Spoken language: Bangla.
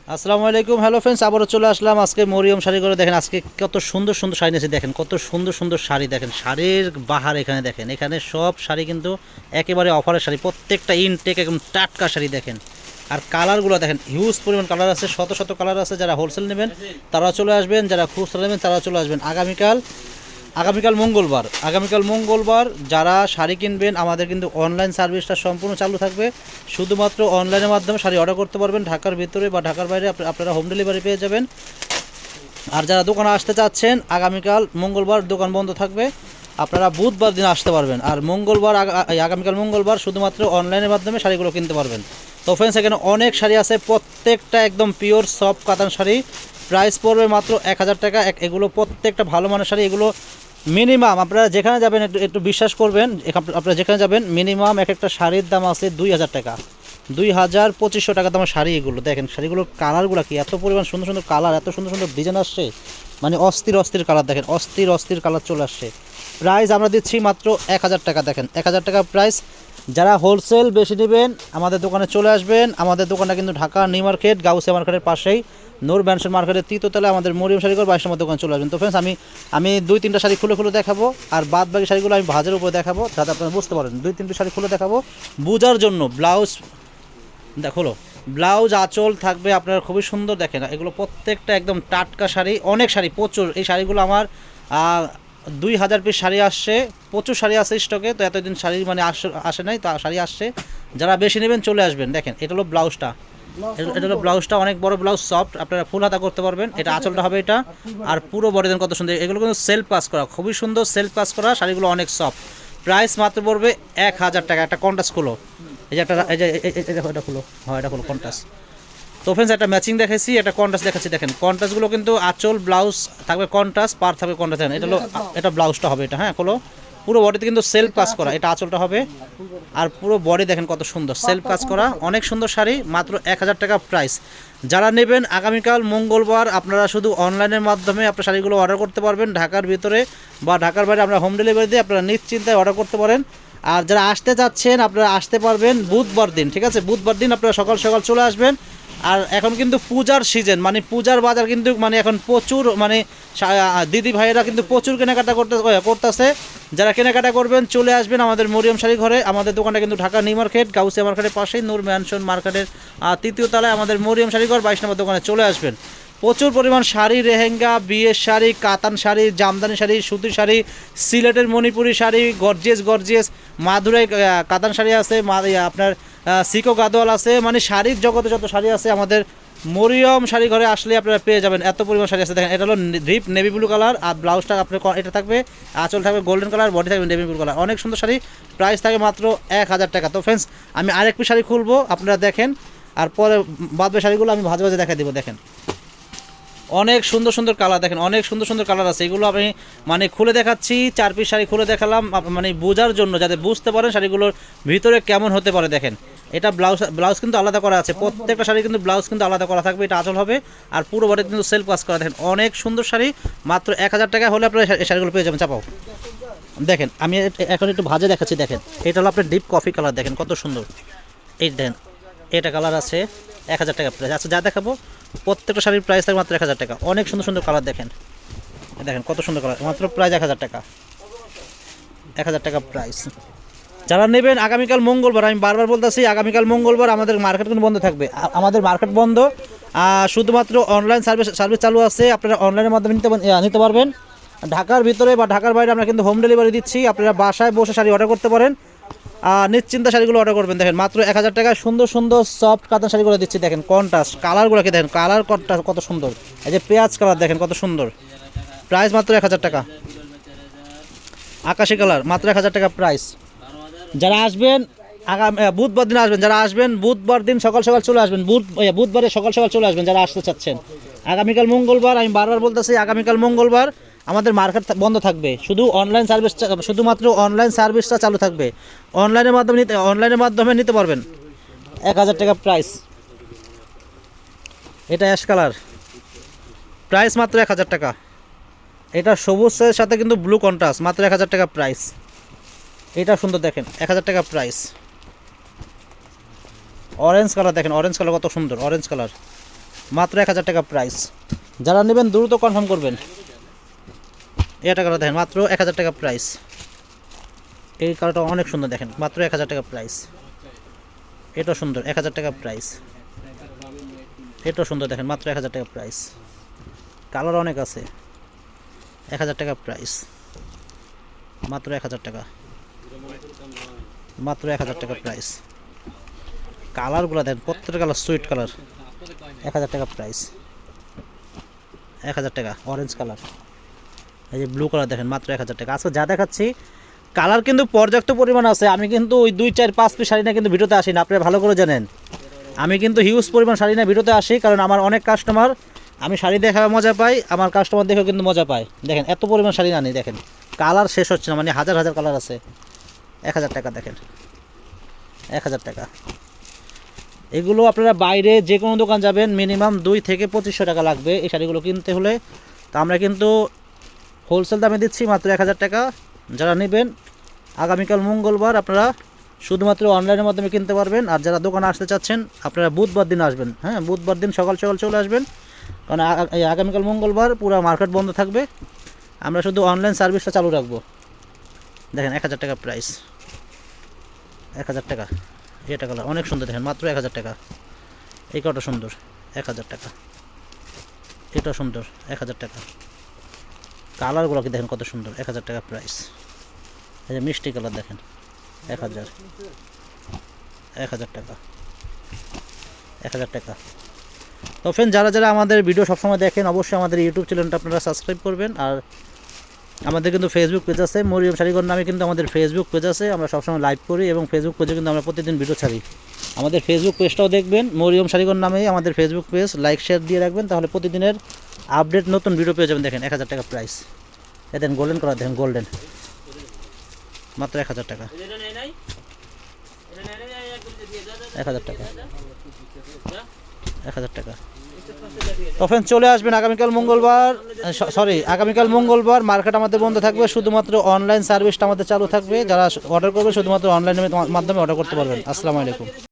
আসসালামু আলাইকুম, হ্যালো ফ্রেন্ডস, আবারও চলে আসলাম আজকে মরিয়ম শাড়ি করে। দেখেন আজকে কত সুন্দর সুন্দর শাড়ি নিয়েছি, দেখেন কত সুন্দর সুন্দর শাড়ি, দেখেন শাড়ির বাহার এখানে দেখেন। এখানে সব শাড়ি কিন্তু একেবারে অফারের শাড়ি, প্রত্যেকটা ইনটেক একদম টাটকা শাড়ি দেখেন। আর কালারগুলো দেখেন, হিউজ পরিমাণ কালার আছে, শত শত কালার আছে। যারা হোলসেল নেবেন তারা চলে আসবেন, যারা খুচরা নেবেন তারা চলে আসবেন। আগামীকাল মঙ্গলবার যারা শাড়ি কিনবেন, আমাদের কিন্তু অনলাইন সার্ভিসটা সম্পূর্ণ চালু থাকবে। শুধুমাত্র অনলাইনের মাধ্যমে শাড়ি অর্ডার করতে পারবেন। ঢাকার ভিতরে বা ঢাকার বাইরে আপনারা হোম ডেলিভারি পেয়ে যাবেন। আর যারা দোকানে আসতে চাচ্ছেন, আগামীকাল মঙ্গলবার দোকান বন্ধ থাকবে, আপনারা বুধবার দিন আসতে পারবেন। আর আগামীকাল মঙ্গলবার শুধুমাত্র অনলাইনের মাধ্যমে শাড়িগুলো কিনতে পারবেন। তো ফ্রেন্ডস, এখানে অনেক শাড়ি আছে, প্রত্যেকটা একদম পিওর সফট কাতান শাড়ি। প্রাইস পড়বে মাত্র 1000 টাকা। এগুলো প্রত্যেকটা ভালো মানের শাড়ি। এগুলো মিনিমাম আপনারা যেখানে যাবেন, একটু একটু বিশ্বাস করবেন, আপনারা যেখানে যাবেন মিনিমাম এক একটা শাড়ির দাম আছে 2000 টাকা, 2200-2500 টাকা দামের শাড়ি। এগুলো দেখেন, শাড়িগুলোর কালারগুলো কি এত পরিমাণ সুন্দর সুন্দর কালার, এত সুন্দর সুন্দর ডিজাইন আসছে, মানে অস্থির অস্থির কালার দেখেন, অস্থির অস্থির কালার চলে আসছে। প্রাইস আমরা দিচ্ছি মাত্র 1000 টাকা। দেখেন 1000 টাকা প্রাইস। যারা হোলসেল বেশি নেবেন আমাদের দোকানে চলে আসবেন। আমাদের দোকানটা কিন্তু ঢাকা নিউ মার্কেট, গাউসিয়া মার্কেটের পাশেই, নূর ম্যানশন মার্কেটের তৃতীয়তলে আমাদের মরিয়ম শাড়িঘর 22 নম্বর দোকানে চলে আসবেন। তো ফ্রেন্ডস, আমি 2-3টা শাড়ি খুলে খুলে দেখাবো, আর বাদ বাকি শাড়িগুলো আমি ভাজের উপরে দেখাবো, যাতে আপনারা বুঝতে পারেন। 2-3টে শাড়ি খুলে দেখাবো বোঝার জন্য। দেখো, ব্লাউজ আঁচল থাকবে আপনারা খুবই সুন্দর। দেখেন এগুলো প্রত্যেকটা একদম টাটকা শাড়ি, অনেক শাড়ি প্রচুর। এই শাড়িগুলো আমার 2000 পিস শাড়ি আসছে, প্রচুর শাড়ি আছে স্টকে। তো এতদিন শাড়ি মানে আসে নাই, তো শাড়ি আসছে। যারা বেশি নেবেন চলে আসবেন। দেখেন এটা হলো ব্লাউজটা, এটা হলো ব্লাউজটা, অনেক বড় ব্লাউজ, সফট, আপনারা ফুল হাতা করতে পারবেন। এটা আঁচলটা হবে এটা। আর পুরো বডি দেন কত সুন্দর। এগুলো কিন্তু সেলফ কাজ করা, খুবই সুন্দর সেলফ কাজ করা শাড়িগুলো, অনেক সফট। প্রাইস মাত্র পড়বে 1000 টাকা। একটা কন্ট্রাস্ট খুলো, এই যে একটা, এই যে এটা খুলো, হ্যাঁ এটা খুলো কন্ট্রাস্ট। তো ফ্রেন্ডস, একটা ম্যাচিং দেখাইছি, একটা কন্ট্রাস্ট দেখাচ্ছি। দেখেন কন্ট্রাস্টগুলো কিন্তু আঁচল ব্লাউজ থাকবে কন্ট্রাস্ট, পার থাকবে কন্ট্রাস্ট। এটা হলো, এটা ব্লাউজটা হবে এটা, হ্যাঁ খোলো। পুরো বডিতে কিন্তু সেলফ কাজ করা, এটা আঁচলটা হবে। আর পুরো বডি দেখেন কত সুন্দর সেলফ কাজ করা, অনেক সুন্দর শাড়ি, মাত্র 1000 টাকা প্রাইস। যারা নেবেন আগামীকাল মঙ্গলবার আপনারা শুধু অনলাইনের মাধ্যমে আপনার শাড়িগুলো অর্ডার করতে পারবেন। ঢাকার ভিতরে বা ঢাকার বাইরে আমরা হোম ডেলিভারি দিয়ে আপনারা নিশ্চিন্তায় অর্ডার করতে পারেন। আর যারা আসতে চাচ্ছেন আপনারা আসতে পারবেন বুধবার দিন, ঠিক আছে? বুধবার দিন আপনারা সকাল সকাল চলে আসবেন। আর এখন কিন্তু পূজার সিজন, মানে পূজার বাজার কিন্তু মানে এখন প্রচুর, মানে দিদি ভাইয়েরা কিন্তু প্রচুর কেনাকাটা করতেছে। যারা কেনাকাটা করবেন চলে আসবেন আমাদের মরিয়ম শাড়ি ঘরে। আমাদের দোকানটা কিন্তু ঢাকা নিউ মার্কেট, গাউসিয়া মার্কেটের পাশেই, নূর ম্যানশন মার্কেটের তৃতীয় তলায় আমাদের মরিয়ম শাড়ি ঘর, 22 নম্বর দোকানে চলে আসবেন। প্রচুর পরিমাণ শাড়ি, লেহেঙ্গা, বিয়ের শাড়ি, কাতান শাড়ি, জামদানি শাড়ি, সুতির শাড়ি, সিলেটের মণিপুরি শাড়ি, গর্জিয়াস মাদুরাই কাতান শাড়ি আছে, আপনার সিকো গাদোয়াল আছে, মানে শাড়ির জগতে যত শাড়ি আছে আমাদের মরিয়ম শাড়ি ঘরে আসলে আপনারা পেয়ে যাবেন। এত পরিমাণ শাড়ি আছে। দেখেন এটা হলো ডিপ নেভি ব্লু কালার, আর ব্লাউজটা আপনার এটা থাকবে, আঁচল থাকবে গোল্ডেন কালার, বডি থাকবে নেভি ব্লু কালার, অনেক সুন্দর শাড়ি। প্রাইস থাকে মাত্র 1000 টাকা। তো ফ্রেন্ডস, আমি আরেক পিস শাড়ি খুলবো, আপনারা দেখেন। আর পরে বাদবে শাড়িগুলো আমি ভাজে ভাজে দেখা দেবো। দেখেন অনেক সুন্দর সুন্দর কালার, দেখেন অনেক সুন্দর সুন্দর কালার আছে। এগুলো আমি মানে খুলে দেখাচ্ছি, 4 পিস শাড়ি খুলে দেখালাম মানে বোঝার জন্য, যাতে বুঝতে পারেন শাড়িগুলোর ভিতরে কেমন হতে পারে। দেখেন এটা ব্লাউজ কিন্তু আলাদা করা আছে, প্রত্যেকটা শাড়ি কিন্তু ব্লাউজ কিন্তু আলাদা করা থাকবে। এটা আঁচল হবে, আর পুরো বডি কিন্তু সেলফ কাজ করা। দেখেন অনেক সুন্দর শাড়ি, মাত্র 1000 টাকা হলে আপনারা এই শাড়িগুলো পেয়ে যাবেন। চাপাও, দেখেন আমি এখন একটু ভাজে দেখাচ্ছি। দেখেন এটা হলো আপনার ডিপ কফি কালার, দেখেন কত সুন্দর। এই দেখেন এটা কালার আছে, 1000 টাকা প্রাইস। আচ্ছা, যা দেখাবো প্রত্যেকটা শাড়ির প্রাইস থাকে মাত্র 1000 টাকা। অনেক সুন্দর সুন্দর কালার, দেখেন দেখেন কত সুন্দর কালার, মাত্র প্রাইস 1000 টাকা। 1000 টাকা প্রাইস। যারা নেবেন আগামীকাল মঙ্গলবার, আমি বারবার বলতেছি আগামীকাল মঙ্গলবার আমাদের মার্কেট কিন্তু বন্ধ থাকবে। আমাদের মার্কেট বন্ধ, শুধুমাত্র অনলাইন সার্ভিস চালু আছে। আপনারা অনলাইনের মাধ্যমে নিতে পারবেন। ঢাকার ভিতরে বা ঢাকার বাইরে আমরা কিন্তু হোম ডেলিভারি দিচ্ছি। আপনারা বাসায় বসে শাড়ি অর্ডার করতে পারেন, নিশ্চিন্তা শাড়িগুলো অর্ডার করবেন। দেখেন মাত্র 1000 টাকায় সুন্দর সুন্দর সফট কাতান শাড়িগুলো দিচ্ছি। দেখেন কন্ট্রাস্ট কালারগুলোকে দেখেন, কালার কন্ট্রাস্ট কত সুন্দর। এই যে পেঁয়াজ কালার দেখেন কত সুন্দর। প্রাইস মাত্র 1000 টাকা। আকাশি কালার মাত্র 1000 টাকা প্রাইস। যারা আসবেন বুধবার দিন আসবেন, যারা আসবেন বুধবার দিন সকাল সকাল চলে আসবেন। বুধবারে সকাল সকাল চলে আসবেন যারা আসতে চাচ্ছেন। আগামীকাল মঙ্গলবার, আমি বারবার বলতেছি আগামীকাল মঙ্গলবার আমাদের মার্কেট বন্ধ থাকবে, শুধু অনলাইন সার্ভিস, শুধুমাত্র অনলাইন সার্ভিসটা চালু থাকবে। অনলাইনের মাধ্যমে নিতে পারবেন। 1000 টাকা প্রাইস। এটা অ্যাশ কালার, প্রাইস মাত্র 1000 টাকা। এটা সবুজের সাথে কিন্তু ব্লু কন্ট্রাস্ট, মাত্র 1000 টাকা প্রাইস। এটা সুন্দর, দেখেন 1000 টাকা প্রাইস। অরেঞ্জ কালার দেখেন, অরেঞ্জ কালার কত সুন্দর, অরেঞ্জ কালার মাত্র 1000 টাকা প্রাইস। যারা নেবেন দ্রুত কনফার্ম করবেন। এটা কালার দেখেন মাত্র 1000 টাকা প্রাইস। এই কালারটা অনেক সুন্দর দেখেন মাত্র 1000 টাকা প্রাইস। এটাও সুন্দর 1000 টাকা প্রাইস। এটাও সুন্দর দেখেন মাত্র 1000 টাকা প্রাইস। কালার অনেক আছে। 1000 টাকা প্রাইস, মাত্র 1000 টাকা, মাত্র 1000 টাকা প্রাইস। কালারগুলো দেখেন প্রত্যেকটা কালার সুইট কালার। 1000 টাকা প্রাইস, 1000 টাকা। অরেঞ্জ কালার, এই যে ব্লু কালার দেখেন মাত্র 1000 টাকা। আজকে যা দেখাচ্ছি কালার কিন্তু পর্যাপ্ত পরিমাণ আছে। আমি কিন্তু ওই 2 4 5 পিস শাড়ি না কিন্তু ভিডিওতে আসি না, আপনারা ভালো করে জানেন। আমি কিন্তু হিউজ পরিমাণ শাড়ি না ভিডিওতে আসি, কারণ আমার অনেক কাস্টমার, আমি শাড়ি দেখা মজা পাই, আমার কাস্টমার দেখেও কিন্তু মজা পায়। দেখেন এত পরিমাণ শাড়ি আনি, দেখেন কালার শেষ হচ্ছে না, মানে হাজার হাজার কালার আছে। 1000 টাকা দেখেন, 1000 টাকা। এগুলো আপনারা বাইরে যে কোনো দোকান যাবেন মিনিমাম 2 থেকে 2500 টাকা লাগবে এই শাড়িগুলো কিনতে হলে। তো আমরা কিন্তু হোলসেল দামে দিচ্ছি মাত্র 1000 টাকা। যারা নেবেন আগামীকাল মঙ্গলবার আপনারা শুধুমাত্র অনলাইনের মাধ্যমে কিনতে পারবেন। আর যারা দোকানে আসতে চাচ্ছেন আপনারা বুধবার দিন আসবেন। হ্যাঁ, বুধবার দিন সকাল সকাল চলে আসবেন, কারণ আগামীকাল মঙ্গলবার পুরো মার্কেট বন্ধ থাকবে। আমরা শুধু অনলাইন সার্ভিসটা চালু রাখবো। দেখেন 1000 টাকা প্রাইস, 1000 টাকা। এটা কালার অনেক সুন্দর দেখেন মাত্র 1000 টাকা। এই কটা সুন্দর 1000 টাকা। এটা সুন্দর 1000 টাকা। কালারগুলো কি দেখেন কত সুন্দর, 1000 টাকা প্রাইস। এই যে মিষ্টি কালার দেখেন 1000, 1000 টাকা, 1000 টাকা। তো ফ্রেন্ড, যারা যারা আমাদের ভিডিও সবসময় দেখেন অবশ্যই আমাদের ইউটিউব চ্যানেলটা আপনারা সাবস্ক্রাইব করবেন। আর আমাদের কিন্তু ফেসবুক পেজ আছে, মরিয়ম শাড়িঘর নামে কিন্তু আমাদের ফেসবুক পেজ আছে। আমরা সবসময় লাইভ করি এবং ফেসবুক পেজে কিন্তু আমরা প্রতিদিন ভিডিও ছাড়ি। আমাদের ফেসবুক পেজটাও দেখবেন, মরিয়ম শাড়িঘর নামেই আমাদের ফেসবুক পেজ, লাইক শেয়ার দিয়ে রাখবেন, তাহলে প্রতিদিনের আপডেট নতুন ভিডিও পেয়ে যাবেন। দেখেন 1000 টাকা প্রাইস। দেখেন গোল্ডেন কালার, দেখেন গোল্ডেন, মাত্র 1000 টাকা, 1000 টাকা, 1000 টাকা। তখন চলে আসবেন আগামীকাল মঙ্গলবার, আগামীকাল মঙ্গলবার মার্কেট আমাদের বন্ধ থাকবে, শুধুমাত্র অনলাইন সার্ভিসটা আমাদের চালু থাকবে। যারা অর্ডার করবে শুধুমাত্র অনলাইনের মাধ্যমে অর্ডার করতে পারবেন। আসসালামু আলাইকুম।